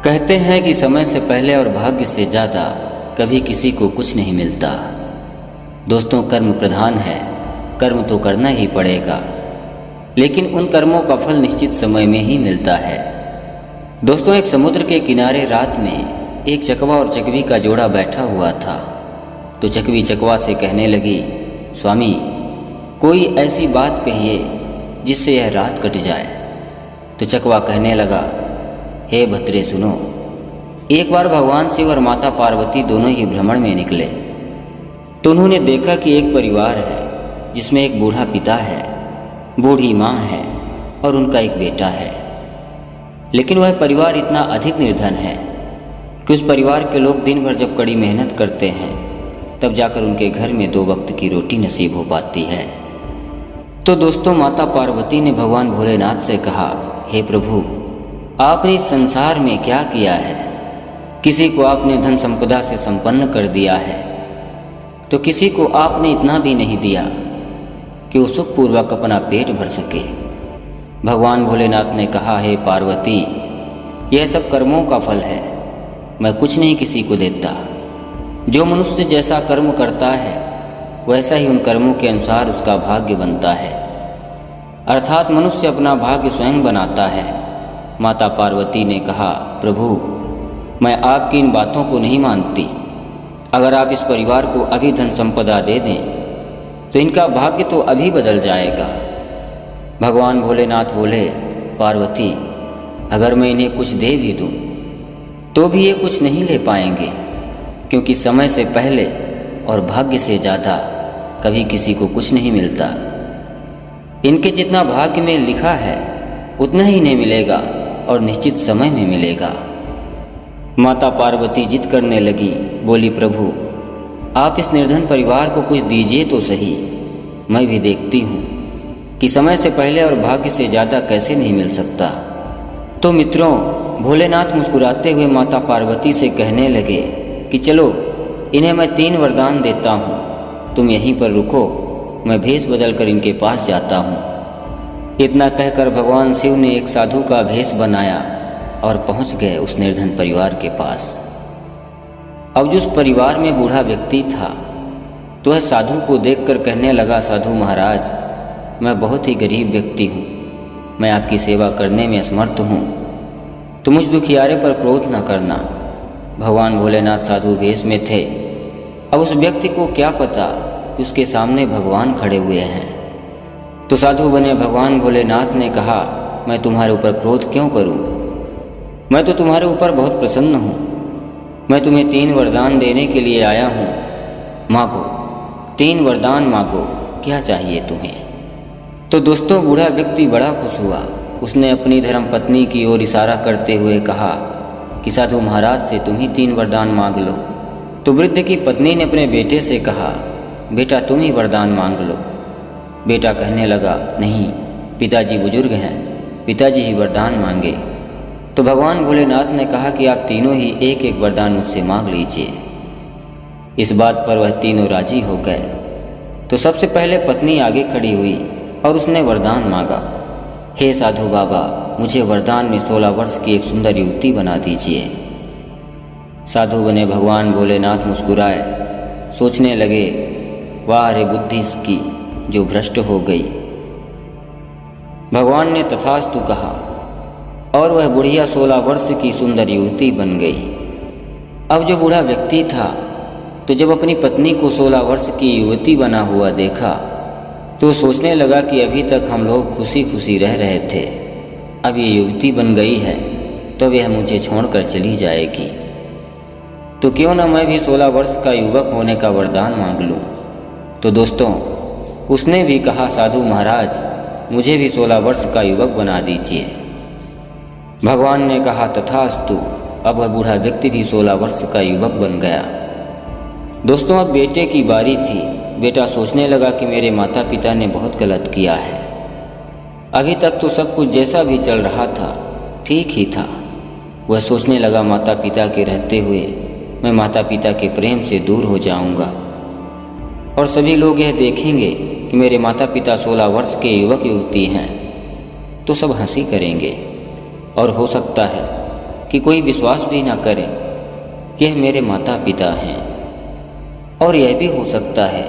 कहते हैं कि समय से पहले और भाग्य से ज़्यादा कभी किसी को कुछ नहीं मिलता। दोस्तों, कर्म प्रधान है, कर्म तो करना ही पड़ेगा, लेकिन उन कर्मों का फल निश्चित समय में ही मिलता है। दोस्तों, एक समुद्र के किनारे रात में एक चकवा और चकवी का जोड़ा बैठा हुआ था। तो चकवी चकवा से कहने लगी, स्वामी, कोई ऐसी बात कहिए जिससे यह रात कट जाए। तो चकवा कहने लगा, हे भद्रे सुनो, एक बार भगवान शिव और माता पार्वती दोनों ही भ्रमण में निकले तो उन्होंने देखा कि एक परिवार है जिसमें एक बूढ़ा पिता है, बूढ़ी माँ है और उनका एक बेटा है। लेकिन वह परिवार इतना अधिक निर्धन है कि उस परिवार के लोग दिन भर जब कड़ी मेहनत करते हैं तब जाकर उनके घर में 2 वक्त की रोटी नसीब हो पाती है। तो दोस्तों, माता पार्वती ने भगवान भोलेनाथ से कहा, हे प्रभु, आपने इस संसार में क्या किया है? किसी को आपने धन संपदा से संपन्न कर दिया है, तो किसी को आपने इतना भी नहीं दिया कि वो सुखपूर्वक अपना पेट भर सके। भगवान भोलेनाथ ने कहा, हे पार्वती, यह सब कर्मों का फल है, मैं कुछ नहीं किसी को देता। जो मनुष्य जैसा कर्म करता है वैसा ही उन कर्मों के अनुसार उसका भाग्य बनता है, अर्थात मनुष्य अपना भाग्य स्वयं बनाता है। माता पार्वती ने कहा, प्रभु, मैं आपकी इन बातों को नहीं मानती। अगर आप इस परिवार को अभी धन संपदा दे दें तो इनका भाग्य तो अभी बदल जाएगा। भगवान भोलेनाथ बोले, पार्वती, अगर मैं इन्हें कुछ दे भी दूं तो भी ये कुछ नहीं ले पाएंगे, क्योंकि समय से पहले और भाग्य से ज़्यादा कभी किसी को कुछ नहीं मिलता। इनके जितना भाग्य में लिखा है उतना ही नहीं मिलेगा और निश्चित समय में मिलेगा। माता पार्वती जिद करने लगी, बोली, प्रभु, आप इस निर्धन परिवार को कुछ दीजिए तो सही, मैं भी देखती हूँ कि समय से पहले और भाग्य से ज़्यादा कैसे नहीं मिल सकता। तो मित्रों, भोलेनाथ मुस्कुराते हुए माता पार्वती से कहने लगे कि चलो, इन्हें मैं 3 वरदान देता हूँ, तुम यहीं पर रुको, मैं भेष बदल कर इनके पास जाता हूँ। इतना कहकर भगवान शिव ने एक साधु का भेष बनाया और पहुंच गए उस निर्धन परिवार के पास। अब जिस परिवार में बूढ़ा व्यक्ति था तो वह साधु को देखकर कहने लगा, साधु महाराज, मैं बहुत ही गरीब व्यक्ति हूँ, मैं आपकी सेवा करने में असमर्थ हूँ, तो मुझ दुखियारे पर क्रोध न करना। भगवान भोलेनाथ साधु भेष में थे। अब उस व्यक्ति को क्या पता कि उसके सामने भगवान खड़े हुए हैं। तो साधु बने भगवान भोलेनाथ ने कहा, मैं तुम्हारे ऊपर क्रोध क्यों करूं? मैं तो तुम्हारे ऊपर बहुत प्रसन्न हूं। मैं तुम्हें 3 वरदान देने के लिए आया हूं, मांगो, 3 वरदान मांगो, क्या चाहिए तुम्हें? तो दोस्तों, बूढ़ा व्यक्ति बड़ा खुश हुआ। उसने अपनी धर्मपत्नी की ओर इशारा करते हुए कहा कि साधु महाराज से तुम ही 3 वरदान मांग लो। तो वृद्ध की पत्नी ने अपने बेटे से कहा, बेटा, तुम ही वरदान मांग लो। बेटा कहने लगा, नहीं, पिताजी बुजुर्ग हैं, पिताजी ही वरदान मांगे। तो भगवान भोलेनाथ ने कहा कि आप तीनों ही एक एक वरदान मुझसे मांग लीजिए। इस बात पर वह तीनों राजी हो गए। तो सबसे पहले पत्नी आगे खड़ी हुई और उसने वरदान मांगा, हे साधु बाबा, मुझे वरदान में 16 वर्ष की एक सुंदर युवती बना दीजिए। साधु बने भगवान भोलेनाथ मुस्कुराए, सोचने लगे, वाह रे बुद्धि इसकी जो भ्रष्ट हो गई। भगवान ने तथास्तु कहा और वह बुढ़िया 16 वर्ष की सुंदर युवती बन गई। अब जो बूढ़ा व्यक्ति था तो जब अपनी पत्नी को 16 वर्ष की युवती बना हुआ देखा तो सोचने लगा कि अभी तक हम लोग खुशी खुशी रह रहे थे, अब ये युवती बन गई है तो अब यह मुझे छोड़कर चली जाएगी, तो क्यों ना मैं भी 16 वर्ष का युवक होने का वरदान मांग लूँ। तो दोस्तों, उसने भी कहा, साधु महाराज, मुझे भी 16 वर्ष का युवक बना दीजिए। भगवान ने कहा, तथास्तु। अब वह बूढ़ा व्यक्ति भी 16 वर्ष का युवक बन गया। दोस्तों, अब बेटे की बारी थी। बेटा सोचने लगा कि मेरे माता पिता ने बहुत गलत किया है। अभी तक तो सब कुछ जैसा भी चल रहा था ठीक ही था। वह सोचने लगा, माता पिता के रहते हुए मैं माता पिता के प्रेम से दूर हो जाऊंगा और सभी लोग यह देखेंगे कि मेरे माता पिता 16 वर्ष के युवक युवती हैं तो सब हंसी करेंगे और हो सकता है कि कोई विश्वास भी ना करे कि यह मेरे माता पिता हैं। और यह भी हो सकता है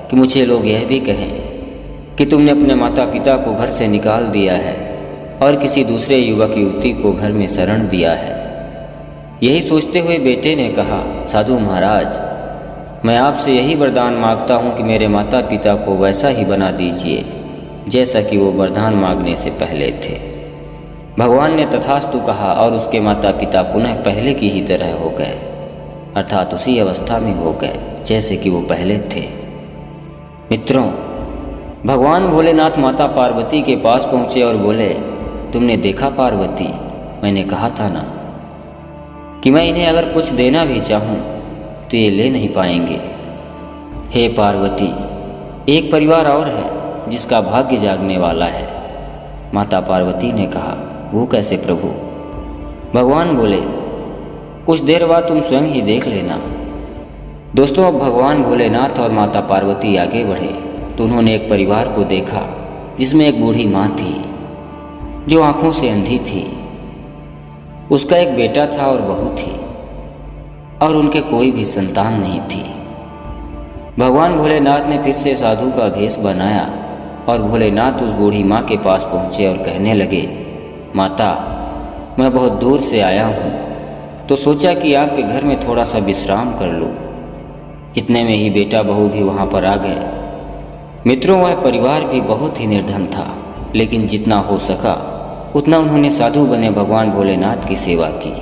कि मुझे लोग यह भी कहें कि तुमने अपने माता पिता को घर से निकाल दिया है और किसी दूसरे युवक युवती को घर में शरण दिया है। यही सोचते हुए बेटे ने कहा, साधु महाराज, मैं आपसे यही वरदान मांगता हूँ कि मेरे माता पिता को वैसा ही बना दीजिए जैसा कि वो वरदान मांगने से पहले थे। भगवान ने तथास्तु कहा और उसके माता पिता पुनः पहले की ही तरह हो गए, अर्थात उसी अवस्था में हो गए जैसे कि वो पहले थे। मित्रों, भगवान भोलेनाथ माता पार्वती के पास पहुँचे और बोले, तुमने देखा पार्वती, मैंने कहा था ना कि मैं इन्हें अगर कुछ देना भी चाहूँ तो ये ले नहीं पाएंगे। हे पार्वती, एक परिवार और है जिसका भाग्य जागने वाला है। माता पार्वती ने कहा, वो कैसे प्रभु? भगवान बोले, कुछ देर बाद तुम स्वयं ही देख लेना। दोस्तों, अब भगवान भोलेनाथ और माता पार्वती आगे बढ़े तो उन्होंने एक परिवार को देखा जिसमें एक बूढ़ी माँ थी जो आंखों से अंधी थी। उसका एक बेटा था और बहू थी और उनके कोई भी संतान नहीं थी। भगवान भोलेनाथ ने फिर से साधु का भेष बनाया और भोलेनाथ उस बूढ़ी माँ के पास पहुँचे और कहने लगे, माता, मैं बहुत दूर से आया हूँ तो सोचा कि आपके घर में थोड़ा सा विश्राम कर लूँ। इतने में ही बेटा बहू भी वहाँ पर आ गए। मित्रों, वह परिवार भी बहुत ही निर्धन था, लेकिन जितना हो सका उतना उन्होंने साधु बने भगवान भोलेनाथ की सेवा की।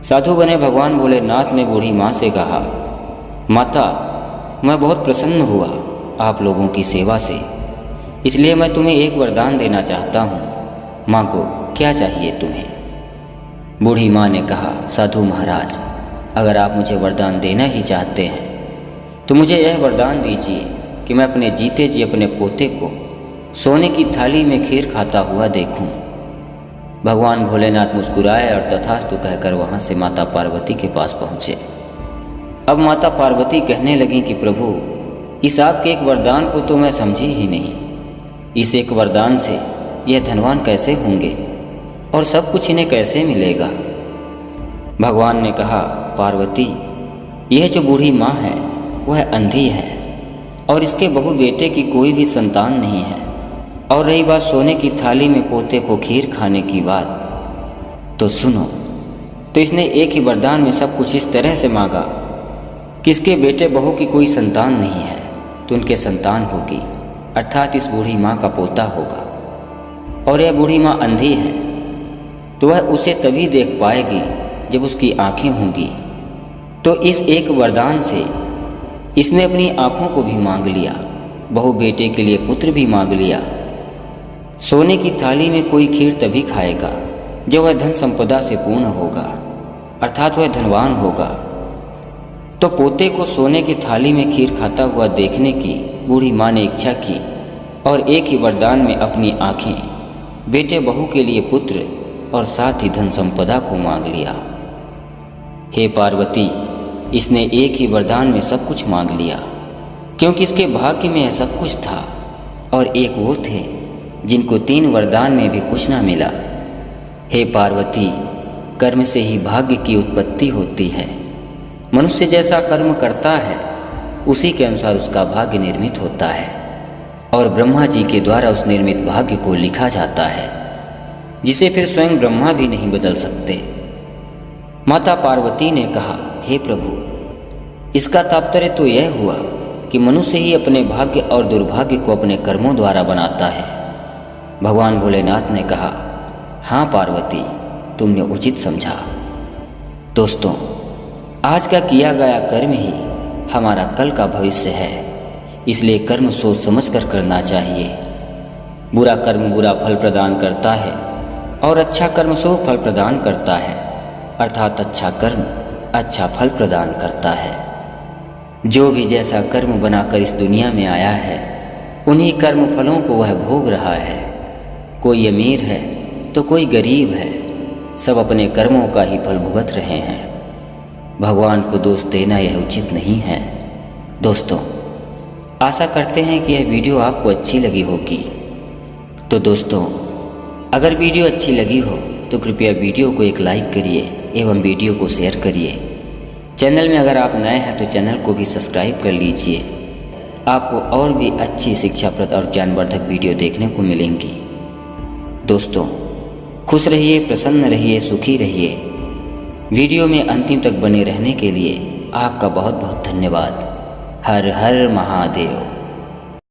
साधु बने भगवान भोलेनाथ ने बूढ़ी माँ से कहा, माता, मैं बहुत प्रसन्न हुआ आप लोगों की सेवा से, इसलिए मैं तुम्हें एक वरदान देना चाहता हूँ। मांगो, क्या चाहिए तुम्हें? बूढ़ी माँ ने कहा, साधु महाराज, अगर आप मुझे वरदान देना ही चाहते हैं तो मुझे यह वरदान दीजिए कि मैं अपने जीते जी अपने पोते को सोने की थाली में खीर खाता हुआ देखूं। भगवान भोलेनाथ मुस्कुराए और तथास्तु कहकर वहां से माता पार्वती के पास पहुंचे। अब माता पार्वती कहने लगी कि प्रभु, इस आपके एक वरदान को तो मैं समझी ही नहीं। इस एक वरदान से यह धनवान कैसे होंगे और सब कुछ इन्हें कैसे मिलेगा? भगवान ने कहा, पार्वती, यह जो बूढ़ी माँ है वह अंधी है और इसके बहू बेटे की कोई भी संतान नहीं है। और रही बात सोने की थाली में पोते को खीर खाने की बात, तो सुनो। तो इसने एक ही वरदान में सब कुछ इस तरह से मांगा कि इसके बेटे बहू की कोई संतान नहीं है तो उनके संतान होगी, अर्थात इस बूढ़ी माँ का पोता होगा। और यह बूढ़ी माँ अंधी है तो वह उसे तभी देख पाएगी जब उसकी आंखें होंगी। तो इस एक वरदान से इसने अपनी आंखों को भी मांग लिया, बहू बेटे के लिए पुत्र भी मांग लिया। सोने की थाली में कोई खीर तभी खाएगा जब वह धन संपदा से पूर्ण होगा, अर्थात वह धनवान होगा। तो पोते को सोने की थाली में खीर खाता हुआ देखने की बूढ़ी माँ ने इच्छा की और एक ही वरदान में अपनी आंखें, बेटे बहू के लिए पुत्र और साथ ही धन संपदा को मांग लिया। हे पार्वती, इसने एक ही वरदान में सब कुछ मांग लिया क्योंकि इसके भाग्य में सब कुछ था। और एक वो थे जिनको 3 वरदान में भी कुछ ना मिला। हे पार्वती, कर्म से ही भाग्य की उत्पत्ति होती है। मनुष्य जैसा कर्म करता है उसी के अनुसार उसका भाग्य निर्मित होता है और ब्रह्मा जी के द्वारा उस निर्मित भाग्य को लिखा जाता है, जिसे फिर स्वयं ब्रह्मा भी नहीं बदल सकते। माता पार्वती ने कहा, हे प्रभु, इसका तात्पर्य तो यह हुआ कि मनुष्य ही अपने भाग्य और दुर्भाग्य को अपने कर्मों द्वारा बनाता है। भगवान भोलेनाथ ने कहा, हाँ पार्वती, तुमने उचित समझा। दोस्तों, आज का किया गया कर्म ही हमारा कल का भविष्य है, इसलिए कर्म सोच समझ कर करना चाहिए। बुरा कर्म बुरा फल प्रदान करता है और अच्छा कर्म शुभ फल प्रदान करता है, अर्थात अच्छा कर्म अच्छा फल प्रदान करता है। जो भी जैसा कर्म बनाकर इस दुनिया में आया है उन्हीं कर्म फलों को वह भोग रहा है। कोई अमीर है तो कोई गरीब है, सब अपने कर्मों का ही फल भुगत रहे हैं। भगवान को दोष देना यह उचित नहीं है। दोस्तों, आशा करते हैं कि यह वीडियो आपको अच्छी लगी होगी। तो दोस्तों, अगर वीडियो अच्छी लगी हो तो कृपया वीडियो को एक लाइक करिए एवं वीडियो को शेयर करिए। चैनल में अगर आप नए हैं तो चैनल को भी सब्सक्राइब कर लीजिए। आपको और भी अच्छी शिक्षाप्रद और ज्ञानवर्धक वीडियो देखने को मिलेंगी। दोस्तों, खुश रहिए, प्रसन्न रहिए, सुखी रहिए। वीडियो में अंतिम तक बने रहने के लिए आपका बहुत बहुत धन्यवाद। हर हर महादेव।